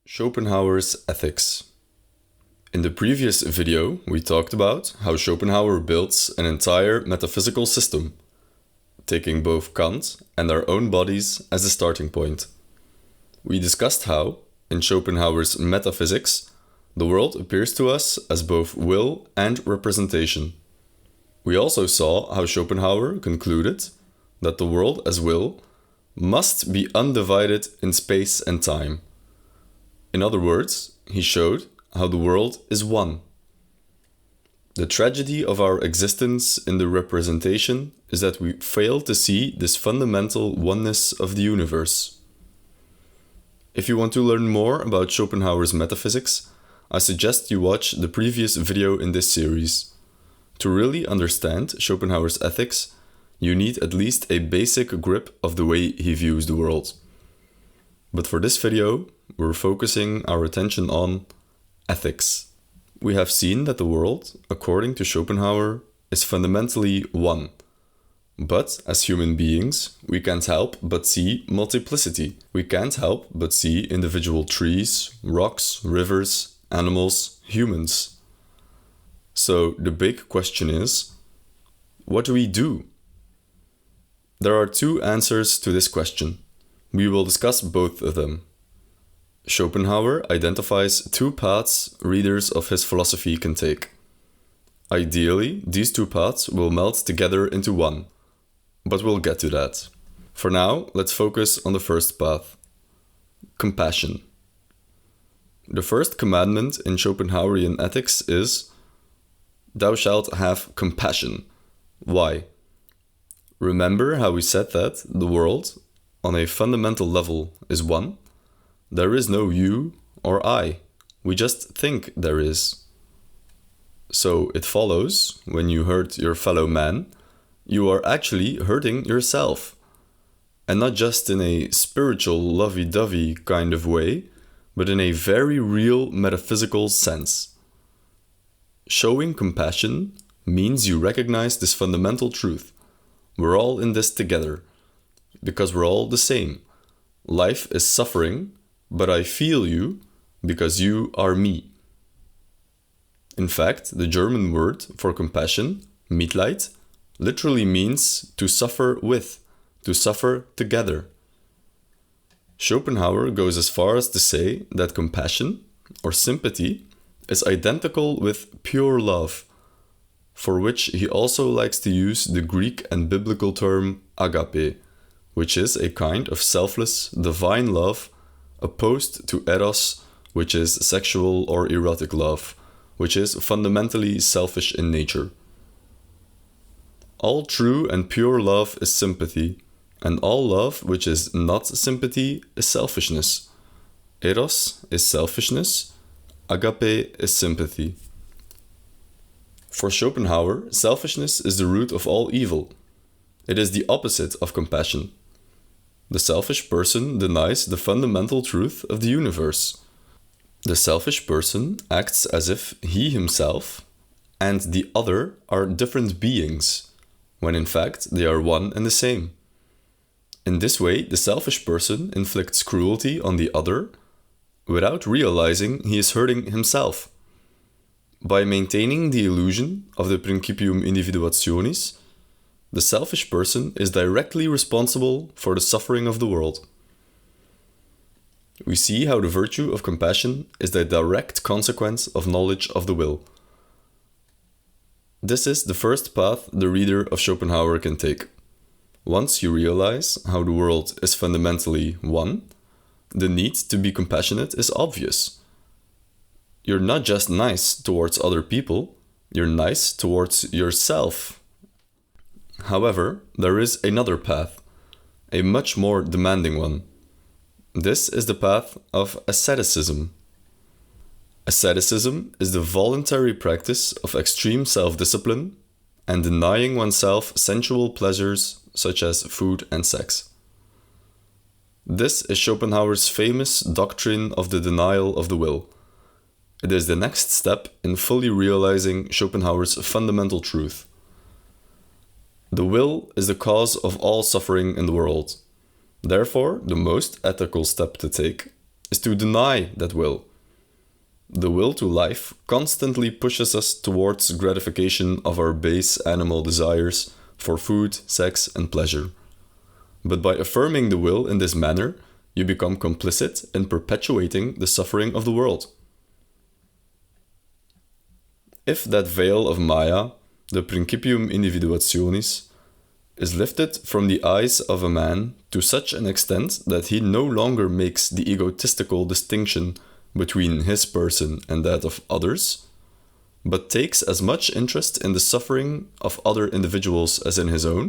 Schopenhauer's ethics. In the previous video, we talked about how Schopenhauer builds an entire metaphysical system, taking both Kant and our own bodies as a starting point. We discussed how, in Schopenhauer's Metaphysics, the world appears to us as both will and representation. We also saw how Schopenhauer concluded that the world as will must be undivided in space and time. In other words, he showed how the world is one. The tragedy of our existence in the representation is that we fail to see this fundamental oneness of the universe. If you want to learn more about Schopenhauer's metaphysics, I suggest you watch the previous video in this series. To really understand Schopenhauer's ethics, you need at least a basic grip of the way he views the world. But for this video, we're focusing our attention on ethics. We have seen that the world, according to Schopenhauer, is fundamentally one. But as human beings, we can't help but see multiplicity. We can't help but see individual trees, rocks, rivers, animals, humans. So the big question is, what do we do? There are two answers to this question. We will discuss both of them. Schopenhauer identifies two paths readers of his philosophy can take. Ideally, these two paths will melt together into one, but we'll get to that. For now, let's focus on the first path: compassion. The first commandment in Schopenhauerian ethics is, "Thou shalt have compassion." Why? Remember how we said that the world, on a fundamental level, is one? There is no you or I. We just think there is. So it follows, when you hurt your fellow man, you are actually hurting yourself. And not just in a spiritual lovey-dovey kind of way, but in a very real metaphysical sense. Showing compassion means you recognize this fundamental truth. We're all in this together, because we're all the same. Life is suffering, but I feel you because you are me. In fact, the German word for compassion, Mitleid, literally means to suffer with, to suffer together. Schopenhauer goes as far as to say that compassion, or sympathy, is identical with pure love, for which he also likes to use the Greek and biblical term agape, which is a kind of selfless, divine love opposed to eros, which is sexual or erotic love, which is fundamentally selfish in nature. All true and pure love is sympathy, and all love which is not sympathy is selfishness. Eros is selfishness, agape is sympathy. For Schopenhauer, selfishness is the root of all evil. It is the opposite of compassion. The selfish person denies the fundamental truth of the universe. The selfish person acts as if he himself and the other are different beings, when in fact they are one and the same. In this way, the selfish person inflicts cruelty on the other without realizing he is hurting himself. By maintaining the illusion of the principium individuationis, the selfish person is directly responsible for the suffering of the world. We see how the virtue of compassion is the direct consequence of knowledge of the will. This is the first path the reader of Schopenhauer can take. Once you realize how the world is fundamentally one, the need to be compassionate is obvious. You're not just nice towards other people, you're nice towards yourself. However, there is another path, a much more demanding one. This is the path of asceticism. Asceticism is the voluntary practice of extreme self-discipline and denying oneself sensual pleasures such as food and sex. This is Schopenhauer's famous doctrine of the denial of the will. It is the next step in fully realizing Schopenhauer's fundamental truth. The will is the cause of all suffering in the world. Therefore, the most ethical step to take is to deny that will. The will to life constantly pushes us towards gratification of our base animal desires for food, sex, and pleasure. But by affirming the will in this manner, you become complicit in perpetuating the suffering of the world. If that veil of Maya, the principium individuationis, is lifted from the eyes of a man to such an extent that he no longer makes the egotistical distinction between his person and that of others, but takes as much interest in the suffering of other individuals as in his own,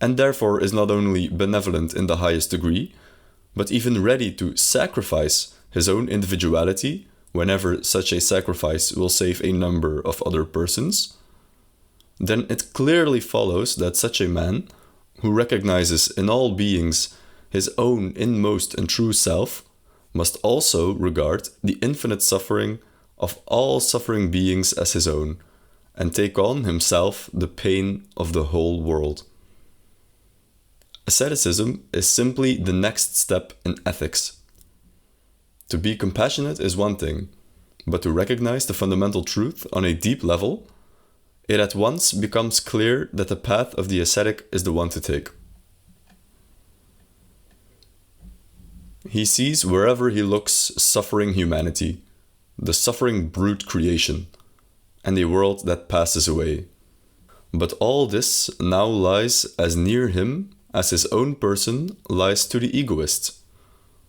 and therefore is not only benevolent in the highest degree, but even ready to sacrifice his own individuality whenever such a sacrifice will save a number of other persons, then it clearly follows that such a man, who recognizes in all beings his own inmost and true self, must also regard the infinite suffering of all suffering beings as his own, and take on himself the pain of the whole world. Asceticism is simply the next step in ethics. To be compassionate is one thing, but to recognize the fundamental truth on a deep level, it at once becomes clear that the path of the ascetic is the one to take. He sees wherever he looks suffering humanity, the suffering brute creation, and a world that passes away. But all this now lies as near him as his own person lies to the egoist.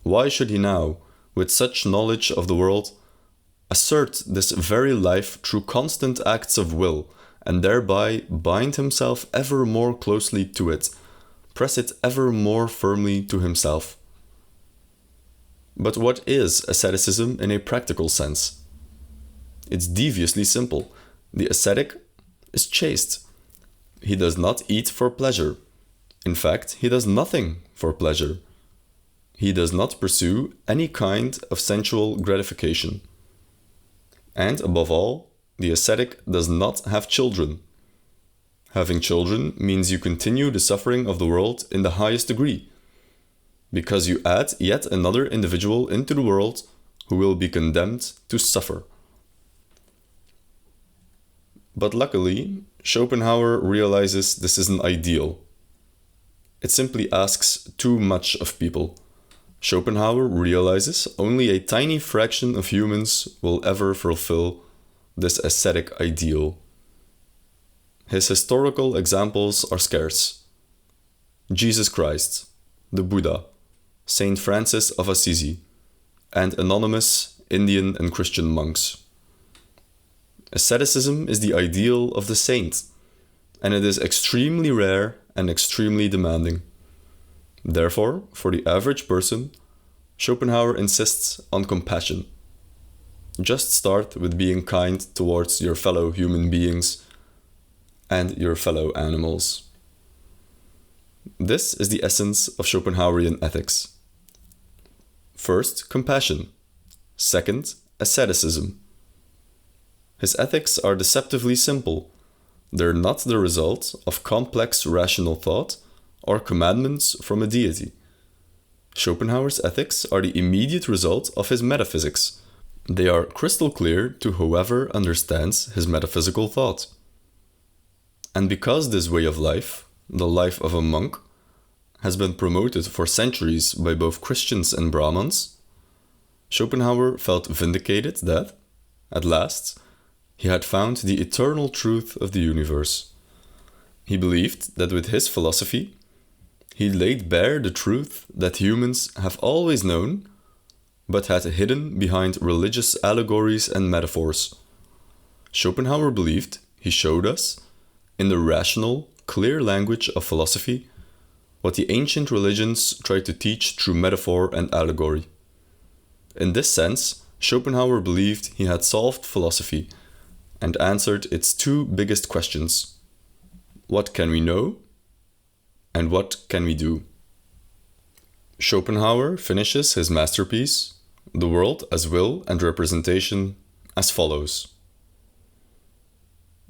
Why should he now, with such knowledge of the world, assert this very life through constant acts of will, and thereby bind himself ever more closely to it, press it ever more firmly to himself? But what is asceticism in a practical sense? It's deviously simple. The ascetic is chaste. He does not eat for pleasure. In fact, he does nothing for pleasure. He does not pursue any kind of sensual gratification. And above all, the ascetic does not have children. Having children means you continue the suffering of the world in the highest degree, because you add yet another individual into the world who will be condemned to suffer. But luckily, Schopenhauer realizes this is an ideal. It simply asks too much of people. Schopenhauer realizes only a tiny fraction of humans will ever fulfill this ascetic ideal. His historical examples are scarce. Jesus Christ, the Buddha, Saint Francis of Assisi, and anonymous Indian and Christian monks. Asceticism is the ideal of the saint, and it is extremely rare and extremely demanding. Therefore, for the average person, Schopenhauer insists on compassion. Just start with being kind towards your fellow human beings and your fellow animals. This is the essence of Schopenhauerian ethics. First, compassion. Second, asceticism. His ethics are deceptively simple. They're not the result of complex rational thought or commandments from a deity. Schopenhauer's ethics are the immediate result of his metaphysics. They are crystal clear to whoever understands his metaphysical thought. And because this way of life, the life of a monk, has been promoted for centuries by both Christians and Brahmins, Schopenhauer felt vindicated that, at last, he had found the eternal truth of the universe. He believed that with his philosophy, he laid bare the truth that humans have always known, but had hidden behind religious allegories and metaphors. Schopenhauer believed he showed us, in the rational, clear language of philosophy, what the ancient religions tried to teach through metaphor and allegory. In this sense, Schopenhauer believed he had solved philosophy and answered its two biggest questions: what can we know, and what can we do? Schopenhauer finishes his masterpiece, The World as Will and Representation, as follows.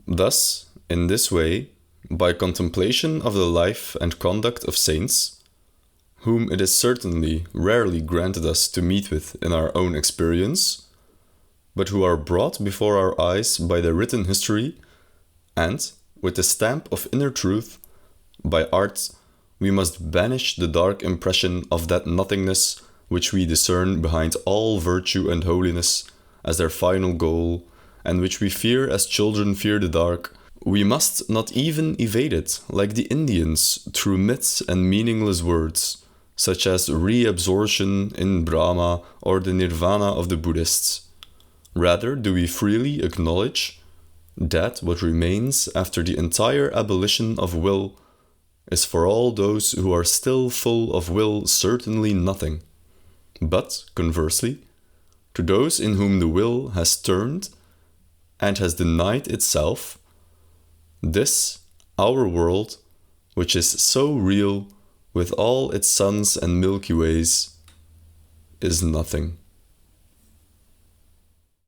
Thus, in this way, by contemplation of the life and conduct of saints, whom it is certainly rarely granted us to meet with in our own experience, but who are brought before our eyes by the written history, and, with the stamp of inner truth, by art, we must banish the dark impression of that nothingness which we discern behind all virtue and holiness as their final goal, and which we fear as children fear the dark. We must not even evade it, like the Indians, through myths and meaningless words, such as reabsorption in Brahma or the nirvana of the Buddhists. Rather do we freely acknowledge that what remains after the entire abolition of will is for all those who are still full of will certainly nothing. But, conversely, to those in whom the will has turned and has denied itself, this, our world, which is so real with all its suns and Milky Ways, is nothing.